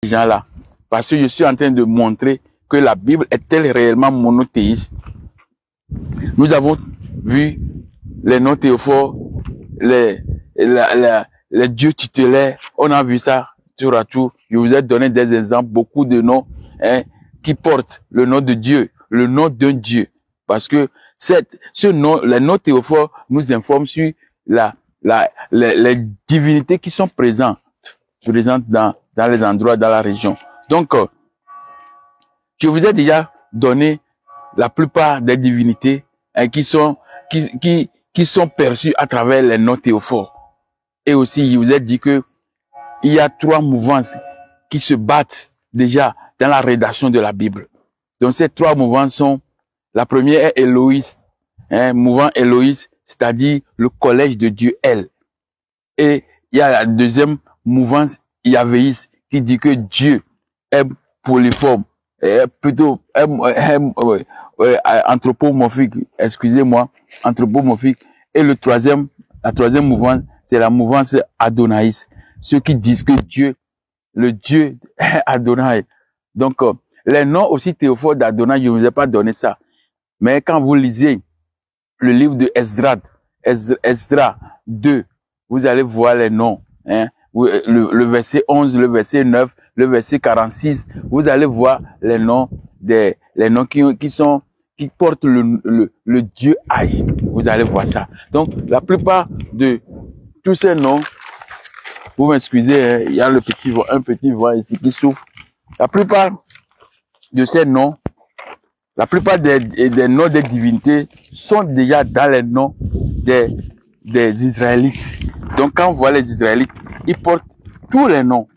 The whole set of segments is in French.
gens-là. Parce que je suis en train de montrer que la Bible est-elle réellement monothéiste. Nous avons vu les noms théophores, les dieux tutélaires. On a vu ça tour à tour. Je vous ai donné des exemples, beaucoup de noms qui portent le nom de Dieu, le nom d'un Dieu. Parce que ce nom, les noms théophores nous informent sur les divinités qui sont présentes dans les endroits, dans la région. Donc, je vous ai déjà donné la plupart des divinités qui sont perçues à travers les noms théophores. Et aussi, je vous ai dit que il y a 3 mouvances qui se battent déjà dans la rédaction de la Bible. Donc, ces 3 mouvances sont, la première est Élohiste, mouvant Élohiste, c'est-à-dire le collège de Dieu, El. Et il y a la deuxième mouvance Yahvéiste qui dit que Dieu est polyforme, plutôt anthropomorphique, excusez-moi, anthropomorphique. Et la troisième mouvance, c'est la mouvance Adonaïste. Ceux qui disent que Dieu, le Dieu est Adonai. Donc, les noms aussi théophores d'Adonai, je ne vous ai pas donné ça. Mais quand vous lisez le livre de Esdras 2, vous allez voir les noms. Le verset 11, le verset 9, le verset 46, vous allez voir les noms qui portent le Dieu Aïe. Vous allez voir ça. Donc, la plupart de tous ces noms, vous m'excusez, il y a un petit vent ici qui souffle. La plupart de ces noms, la plupart des noms des divinités sont déjà dans les noms des Israélites. Donc, quand on voit les Israélites, ils portent tous les noms.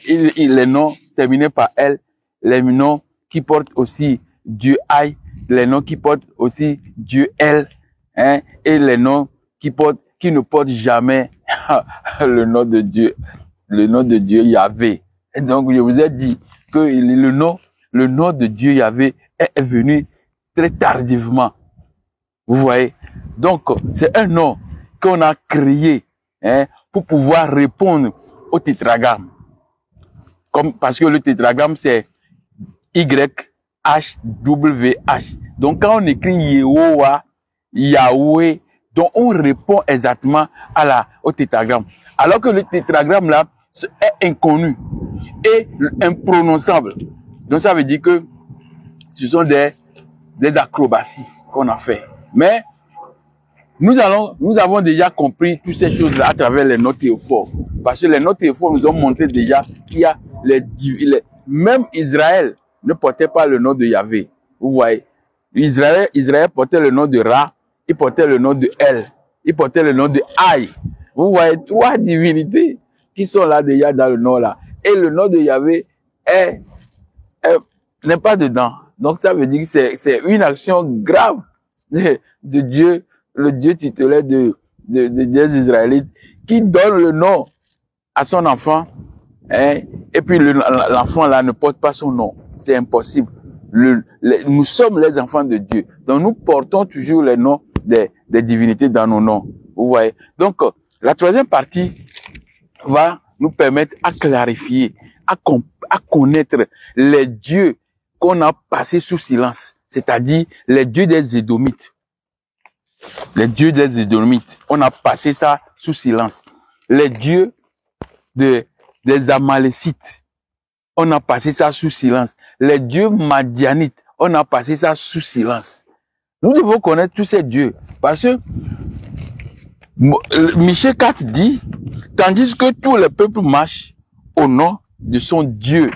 Les noms terminés par L, les noms qui portent aussi Dieu Aïe, les noms qui portent aussi Dieu L, et les noms qui ne portent jamais le nom de Dieu Yahvé. Et donc, je vous ai dit que le nom de Dieu Yahvé est venu très tardivement. Vous voyez? Donc, c'est un nom qu'on a créé pour pouvoir répondre au tétragramme. Parce que le tétragramme, c'est YHWH. Donc, quand on écrit Yehowa, Yahweh, donc on répond exactement au tétragramme. Alors que le tétragramme là est inconnu et imprononçable. Donc, ça veut dire que ce sont des acrobaties qu'on a fait. Mais nous avons déjà compris toutes ces choses-là à travers les noms théophores. Parce que les noms théophores nous ont montré déjà qu'il y a même Israël ne portait pas le nom de Yahvé. Vous voyez. Israël portait le nom de Ra, il portait le nom de El, il portait le nom de Aïe. Vous voyez 3 divinités qui sont là déjà dans le nom là. Et le nom de Yahvé n'est pas dedans. Donc ça veut dire que c'est une action grave de Dieu, le Dieu tutélaire des Israélites, qui donne le nom à son enfant, et puis l'enfant là ne porte pas son nom. C'est impossible. Nous sommes les enfants de Dieu. Donc nous portons toujours les noms des divinités dans nos noms. Vous voyez. Donc la troisième partie va nous permettre à clarifier, à connaître les dieux qu'on a passés sous silence, c'est-à-dire les dieux des Édomites. Les dieux des Édomites, on a passé ça sous silence. Les dieux des Amalécites, on a passé ça sous silence. Les dieux Madianites, on a passé ça sous silence. Nous devons connaître tous ces dieux, parce que Michée 4 dit, tandis que tous les peuples marchent au nom de son Dieu,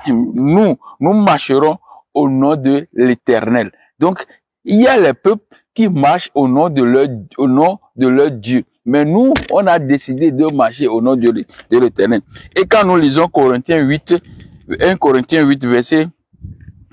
nous marcherons au nom de l'Éternel. Donc, il y a les peuples qui marchent au nom de leur Dieu. Mais nous, on a décidé de marcher au nom de l'Éternel. Et quand nous lisons 1 Corinthiens 8, verset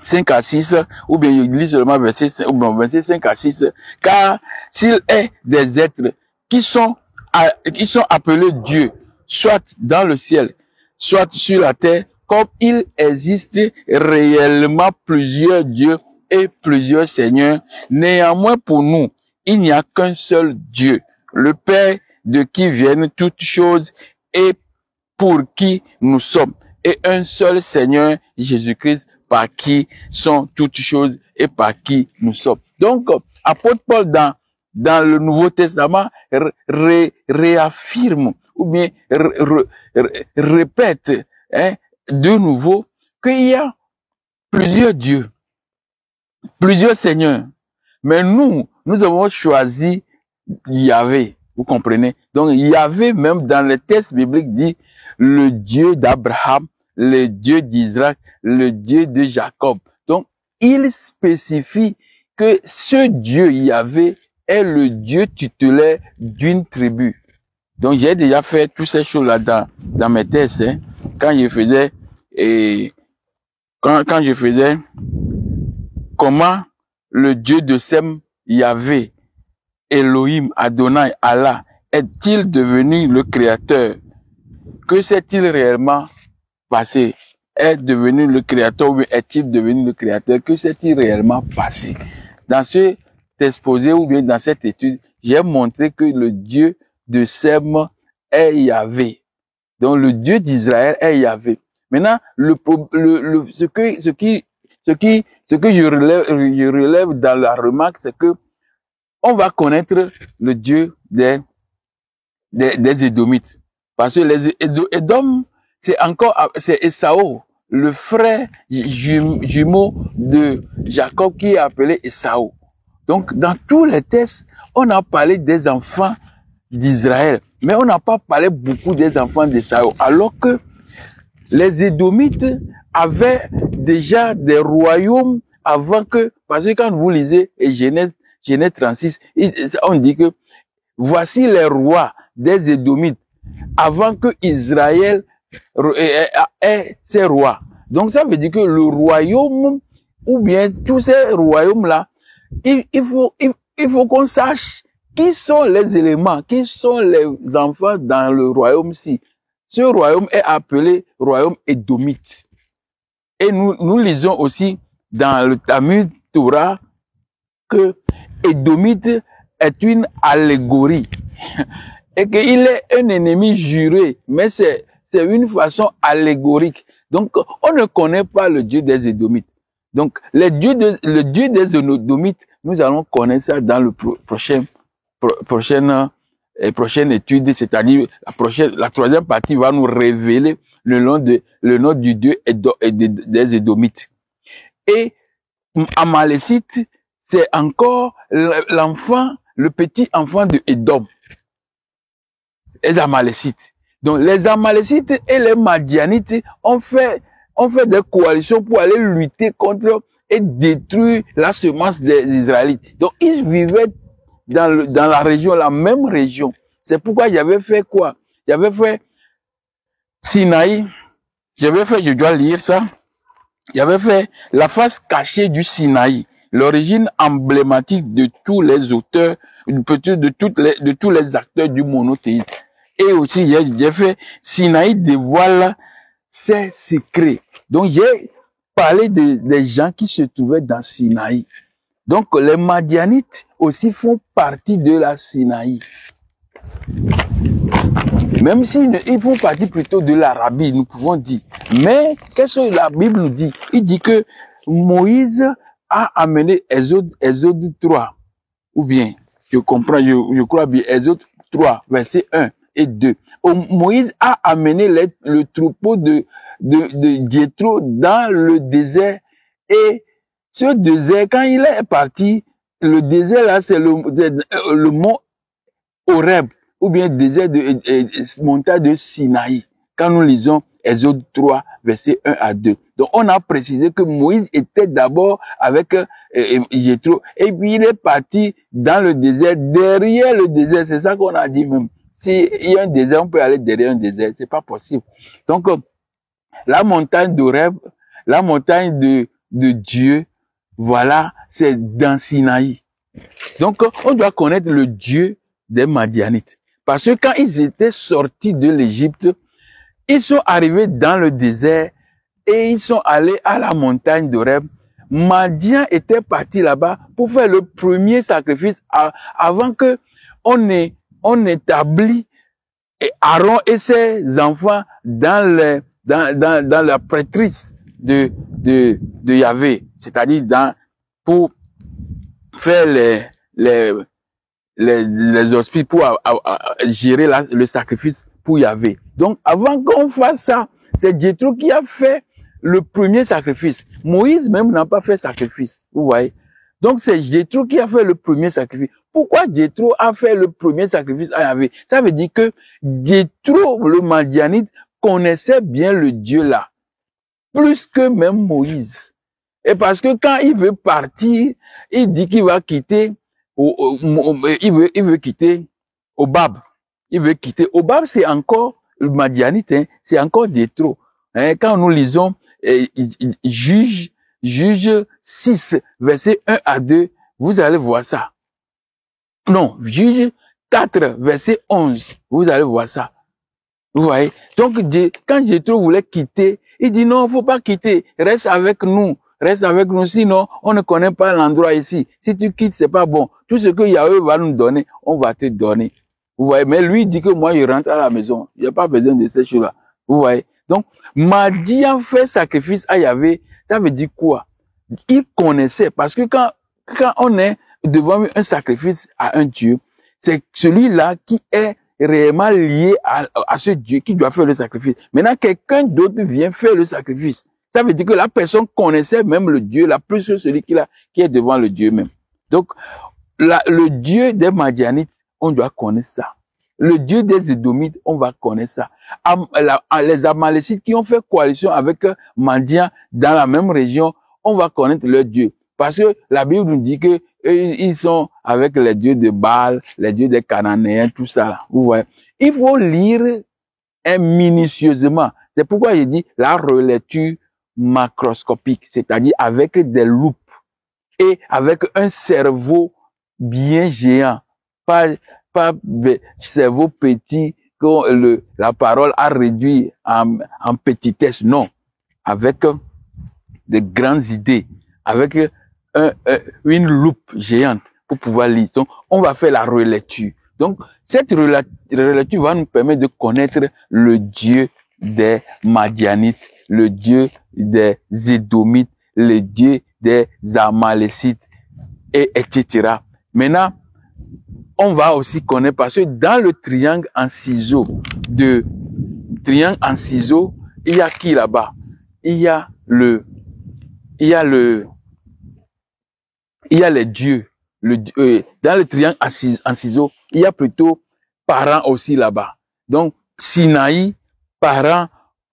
5 à 6, ou bien je lis seulement verset 5 à 6, car s'il est des êtres qui sont appelés Dieu, soit dans le ciel, soit sur la terre, comme il existe réellement plusieurs dieux et plusieurs seigneurs, néanmoins pour nous, il n'y a qu'un seul Dieu, le Père de qui viennent toutes choses et pour qui nous sommes, et un seul Seigneur, Jésus-Christ, par qui sont toutes choses et par qui nous sommes. Donc, apôtre Paul dans le Nouveau Testament réaffirme ou bien répète de nouveau qu'il y a plusieurs dieux, plusieurs seigneurs. Mais nous avons choisi Yahvé, vous comprenez? Donc Yahvé, même dans les textes bibliques, dit le Dieu d'Abraham, le Dieu d'Isaac, le Dieu de Jacob. Donc il spécifie que ce Dieu Yahvé est le Dieu tutélaire d'une tribu. Donc j'ai déjà fait toutes ces choses-là dans mes textes, quand je faisais quand je faisais comment le Dieu de Sem, Yahvé, Elohim, Adonai, Allah, est-il devenu le créateur? Que s'est-il réellement passé? Est devenu le créateur ou est-il devenu le créateur? Que s'est-il réellement passé? Dans cet exposé ou bien dans cette étude, j'ai montré que le Dieu de Sem est Yahvé. Donc le Dieu d'Israël est Yahvé. Maintenant, ce que je relève dans la remarque, c'est que on va connaître le Dieu des Édomites. Parce que les Édom, c'est Esaü, le frère jumeau de Jacob qui est appelé Esaü. Donc, dans tous les textes, on a parlé des enfants d'Israël, mais on n'a pas parlé beaucoup des enfants d'Esaü. Alors que les Édomites avaient déjà des royaumes avant que, parce que quand vous lisez Genèse 36, on dit que voici les rois des Édomites avant que Israël ait ses rois. Donc ça veut dire que le royaume, ou bien tous ces royaumes-là, il faut qu'on sache qui sont les éléments, qui sont les enfants dans le royaume-ci. Ce royaume est appelé royaume édomite. Et nous lisons aussi dans le Talmud Torah que édomite est une allégorie et qu'il est un ennemi juré, mais c'est une façon allégorique. Donc, on ne connaît pas le Dieu des Édomites. Donc, le Dieu des Édomites, nous allons connaître ça dans le prochaine étude, c'est-à-dire la troisième partie va nous révéler le nom du Dieu des Édomites. Et Amalécite, c'est encore l'enfant, le petit enfant de Édom. Les Amalécites. Donc, les Amalécites et les Madianites ont fait des coalitions pour aller lutter contre et détruire la semence des Israélites. Donc, ils vivaient dans la région, la même région. C'est pourquoi il y avait fait quoi? Il y avait fait Sinaï. Je dois lire ça. Il y avait fait la face cachée du Sinaï, l'origine emblématique de tous les auteurs, de tous les acteurs du monothéisme. Et aussi, j'ai fait Sinaï dévoile ses secrets. Donc, j'ai parlé des gens qui se trouvaient dans Sinaï. Donc, les Madianites aussi font partie de la Sinaï. Même s'ils font partie plutôt de l'Arabie, nous pouvons dire. Mais, qu'est-ce que la Bible nous dit? Il dit que Moïse a amené Exode 3. Ou bien, je crois bien, Exode 3, verset 1 et 2. Moïse a amené le troupeau de Jéthro dans le désert. Et ce désert, quand il est parti, le désert là, c'est le mont Horeb, ou bien désert montagne de Sinaï. Quand nous lisons Exode 3, verset 1 à 2. Donc, on a précisé que Moïse était d'abord avec Jéthro, et puis il est parti dans le désert, derrière le désert. C'est ça qu'on a dit même. S'il y a un désert, on peut aller derrière un désert. C'est pas possible. Donc, la montagne d'Horeb, la montagne de Dieu, voilà, c'est dans Sinaï. Donc, on doit connaître le Dieu des Madianites. Parce que quand ils étaient sortis de l'Égypte, ils sont arrivés dans le désert et ils sont allés à la montagne d'Horeb. Madian était parti là-bas pour faire le premier sacrifice avant que on établit Aaron et ses enfants dans dans la prêtrise de Yahvé, c'est-à-dire pour faire les hospices, pour gérer le sacrifice pour Yahvé. Donc, avant qu'on fasse ça, c'est Jéthro qui a fait le premier sacrifice. Moïse même n'a pas fait sacrifice, vous voyez. Donc, c'est Jéthro qui a fait le premier sacrifice. Pourquoi Jéthro a fait le premier sacrifice à Yahvé? Ça veut dire que Jéthro, le Madianite, connaissait bien le Dieu là, plus que même Moïse. Et parce que quand il veut partir, il dit qu'il va quitter, il veut quitter Obab. Il veut quitter Obab, c'est encore le Madianite, hein, c'est encore Jéthro. Hein, quand nous lisons Juge 6, verset 1 à 2, vous allez voir ça. Non, Juge 4, verset 11, vous allez voir ça. Vous voyez? Donc, quand Jéthro voulait quitter, il dit non, faut pas quitter, reste avec nous, sinon on ne connaît pas l'endroit ici. Si tu quittes, c'est pas bon. Tout ce que Yahweh va nous donner, on va te donner. Vous voyez? Mais lui dit que moi, je rentre à la maison. Il n'y a pas besoin de ces choses-là. Vous voyez? Donc, Madian fait sacrifice à Yahvé, ça veut dire quoi? Il connaissait, parce que quand on est devant un sacrifice à un Dieu, c'est celui-là qui est réellement lié à ce Dieu qui doit faire le sacrifice. Maintenant, quelqu'un d'autre vient faire le sacrifice. Ça veut dire que la personne connaissait même le Dieu là, plus que celui qui est devant le Dieu même. Donc, le Dieu des Madianites, on doit connaître ça. Le Dieu des Édomites, on va connaître ça. Les Amalécites qui ont fait coalition avec Madian dans la même région, on va connaître leur Dieu. Parce que la Bible nous dit que ils sont avec les dieux de Baal, les dieux des Cananéens, tout ça là. Vous voyez. Il faut lire minutieusement. C'est pourquoi je dis la relecture macroscopique, c'est-à-dire avec des loupes et avec un cerveau bien géant, pas cerveau petit que la parole a réduit en petitesse, non, avec de grandes idées, avec une loupe géante pour pouvoir lire. Donc, on va faire la relecture. Donc, cette relecture va nous permettre de connaître le Dieu des Madianites, le Dieu des Édomites, le Dieu des Amalécites, etc. Maintenant, on va aussi connaître, parce que dans le triangle en ciseaux, il y a qui là-bas? Il y a les dieux. Dans le triangle en ciseaux, il y a plutôt Paran aussi là-bas. Donc, Sinaï, Paran,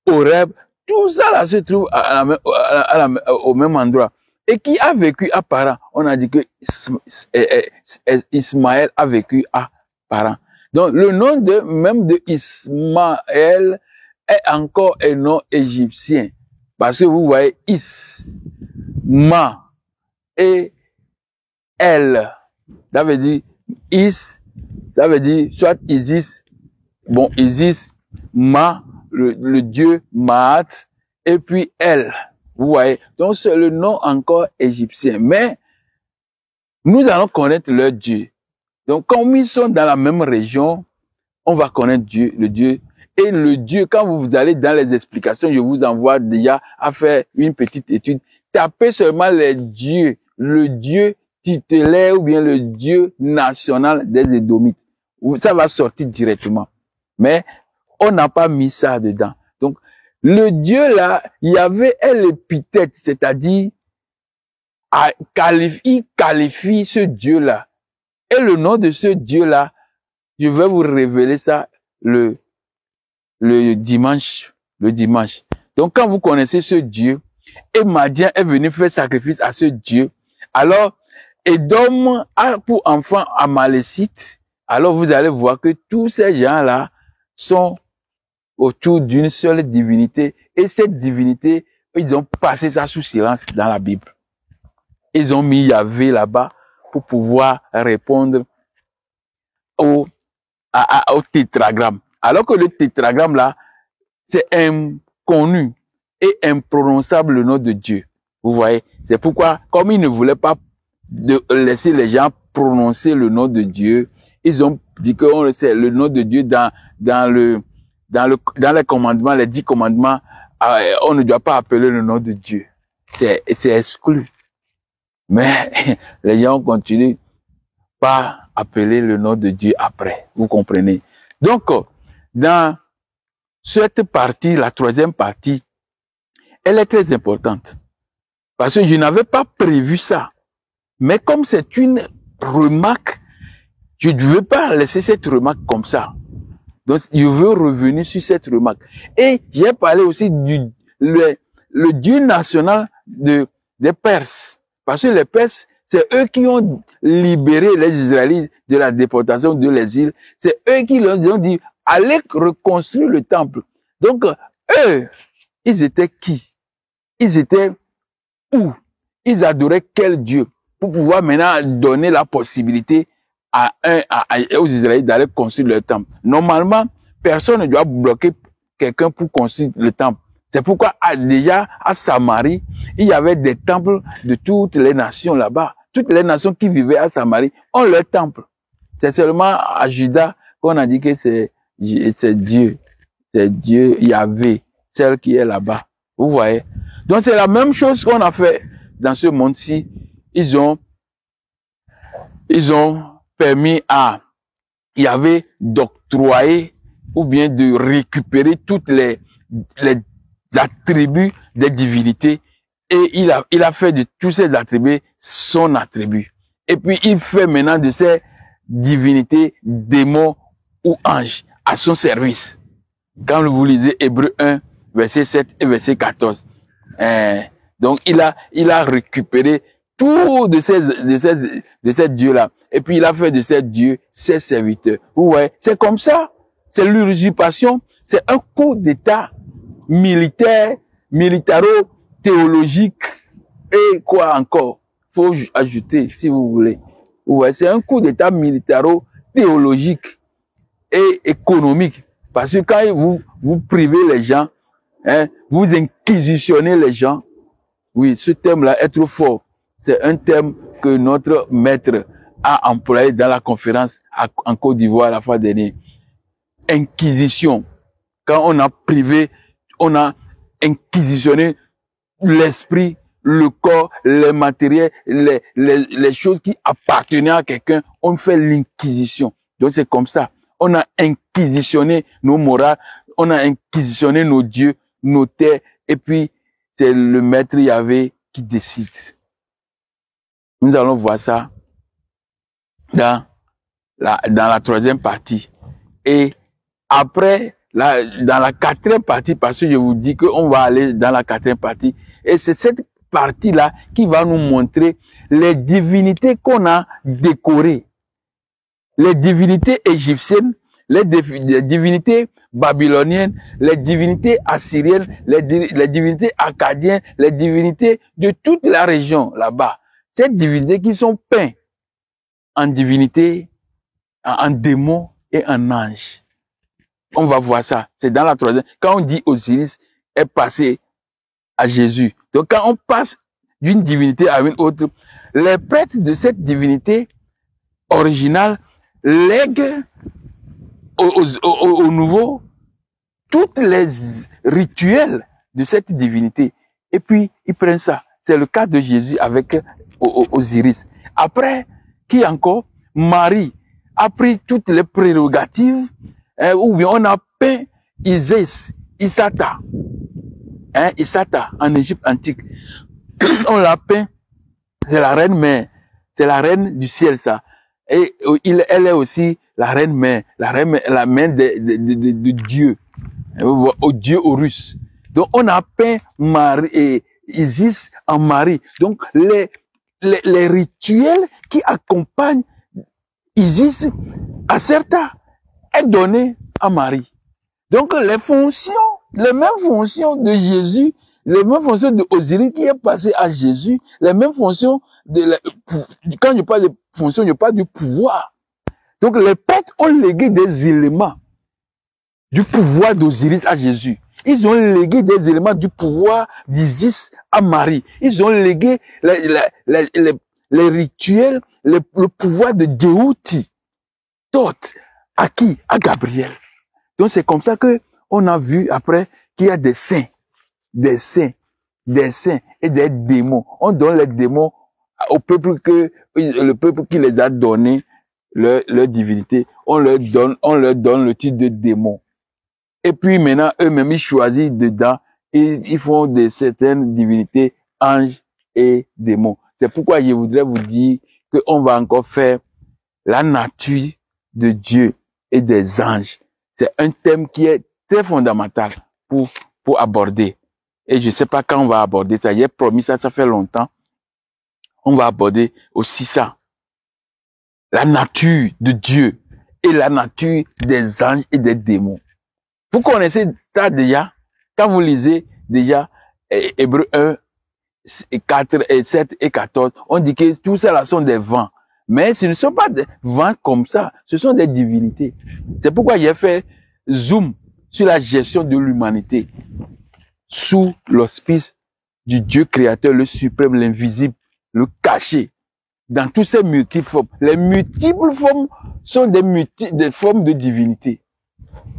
Horeb, tout ça là se trouve au même endroit. Et qui a vécu à Paran? On a dit que Ismaël a vécu à Paran. Donc, le nom même de Ismaël est encore un nom égyptien. Parce que vous voyez, Isma et El, ça veut dire ça veut dire soit Isis, bon, Isis, Ma, le dieu Maat, et puis El. Vous voyez, donc c'est le nom encore égyptien. Mais nous allons connaître leur Dieu. Donc, comme ils sont dans la même région, on va connaître Dieu, le Dieu. Et le Dieu, quand vous allez dans les explications, je vous envoie déjà à faire une petite étude. Tapez seulement les dieux, le Dieu titulaire ou bien le Dieu national des Édomites. Ça va sortir directement. Mais on n'a pas mis ça dedans. Donc, le Dieu là, il y avait l'épithète, c'est-à-dire, il qualifie ce Dieu là. Et le nom de ce Dieu là, je vais vous révéler ça le dimanche. Donc, quand vous connaissez ce Dieu, et Madian est venu faire sacrifice à ce Dieu, alors, Édom a pour enfant Amalécite, alors vous allez voir que tous ces gens-là sont autour d'une seule divinité, et cette divinité, ils ont passé ça sous silence dans la Bible. Ils ont mis Yahvé là-bas pour pouvoir répondre au tétragramme. Alors que le tétragramme là, c'est inconnu et imprononçable le nom de Dieu. Vous voyez, c'est pourquoi, comme ils ne voulaient pas laisser les gens prononcer le nom de Dieu, ils ont dit que c'est le nom de Dieu dans les commandements, les 10 commandements, on ne doit pas appeler le nom de Dieu. C'est exclu. Mais les gens continuent pas appeler le nom de Dieu après. Vous comprenez? Donc, dans cette partie, la troisième partie, elle est très importante. Parce que je n'avais pas prévu ça. Mais comme c'est une remarque, je ne veux pas laisser cette remarque comme ça. Donc, je veux revenir sur cette remarque. Et j'ai parlé aussi le Dieu national des Perses. Parce que les Perses, c'est eux qui ont libéré les Israélites de la déportation de l'exil. C'est eux qui leur ont dit, allez reconstruire le temple. Donc, eux, ils étaient qui? Ils étaient où? Ils adoraient quel Dieu? Pour pouvoir maintenant donner la possibilité aux Israélites d'aller construire le temple. Normalement, personne ne doit bloquer quelqu'un pour construire le temple. C'est pourquoi déjà à Samarie, il y avait des temples de toutes les nations là-bas. Toutes les nations qui vivaient à Samarie ont leur temple. C'est seulement à Juda qu'on a dit que c'est Dieu. C'est Dieu Yahvé, celle qui est là-bas. Vous voyez? Donc c'est la même chose qu'on a fait dans ce monde-ci. Ils ont permis à Yahvé d'octroyer ou bien de récupérer toutes les attributs des divinités, et il a fait de tous ces attributs son attribut. Et puis il fait maintenant de ces divinités démons ou anges à son service. Quand vous lisez Hébreux 1, verset 7 et verset 14. Donc il a récupéré tout de ces dieux-là. Et puis il a fait de ces dieux ses serviteurs. Vous voyez, c'est comme ça. C'est l'usurpation. C'est un coup d'état militaire, militaro-théologique. Et quoi encore? Faut ajouter, si vous voulez. Vous voyez, c'est un coup d'état militaro-théologique et économique. Parce que quand vous privez les gens, vous inquisitionnez les gens. Oui, ce terme-là est trop fort. C'est un terme que notre maître a employé dans la conférence en Côte d'Ivoire la fois dernière. Inquisition. Quand on a privé, on a inquisitionné l'esprit, le corps, les matériels, les choses qui appartenaient à quelqu'un, on fait l'inquisition. Donc c'est comme ça. On a inquisitionné nos morales, on a inquisitionné nos dieux, nos terres, et puis c'est le maître Yahvé qui décide. Nous allons voir ça dans la troisième partie. Et après, dans la quatrième partie, parce que je vous dis qu'on va aller dans la quatrième partie, et c'est cette partie-là qui va nous montrer les divinités qu'on a décorées. Les divinités égyptiennes, les divinités babyloniennes, les divinités assyriennes, les divinités akkadiennes, les divinités de toute la région là-bas. Ces divinités qui sont peintes en divinités, en démons et en anges. On va voir ça. C'est dans la troisième. Quand on dit Osiris est passé à Jésus. Donc quand on passe d'une divinité à une autre, les prêtres de cette divinité originale lèguent au nouveau toutes les rituels de cette divinité. Et puis, ils prennent ça. C'est le cas de Jésus avec Osiris. Après, qui encore? Marie a pris toutes les prérogatives, ou bien on a peint Isis, Isata. Isata, en Égypte antique. On l'a peint, c'est la reine mère. C'est la reine du ciel, ça. Et elle est aussi la reine mère, la mère de Dieu, au Dieu Horus. Donc on a peint Marie et Isis en Marie. Donc les rituels qui accompagnent Isis, Acerta, est donné à Marie. Donc les mêmes fonctions de Jésus, les mêmes fonctions de Osiris qui est passé à Jésus, les mêmes fonctions quand je parle de fonctions, je parle du pouvoir. Donc les prêtres ont légué des éléments du pouvoir d'Osiris à Jésus. Ils ont légué des éléments du pouvoir d'Isis à Marie. Ils ont légué les rituels, le pouvoir de Déouti, Thoth, à qui? À Gabriel. Donc c'est comme ça que on a vu après qu'il y a des saints. des saints et des démons. On donne les démons au peuple le peuple qui les a donné leur divinité. On leur donne le titre de démon. Et puis maintenant, eux-mêmes, ils choisissent dedans, ils font de certaines divinités, anges et démons. C'est pourquoi je voudrais vous dire qu'on va encore faire la nature de Dieu et des anges. C'est un thème qui est très fondamental pour aborder. Et je sais pas quand on va aborder ça. J'ai promis ça, ça fait longtemps. On va aborder aussi ça. La nature de Dieu et la nature des anges et des démons. Vous connaissez ça déjà? Quand vous lisez déjà Hébreux 1, 4 et 7 et 14, on dit que tout ça là sont des vents. Mais ce ne sont pas des vents comme ça, ce sont des divinités. C'est pourquoi j'ai fait zoom sur la gestion de l'humanité sous l'auspice du Dieu créateur, le suprême, l'invisible, le caché, dans toutes ces multiples formes. Les multiples formes sont des formes de divinité.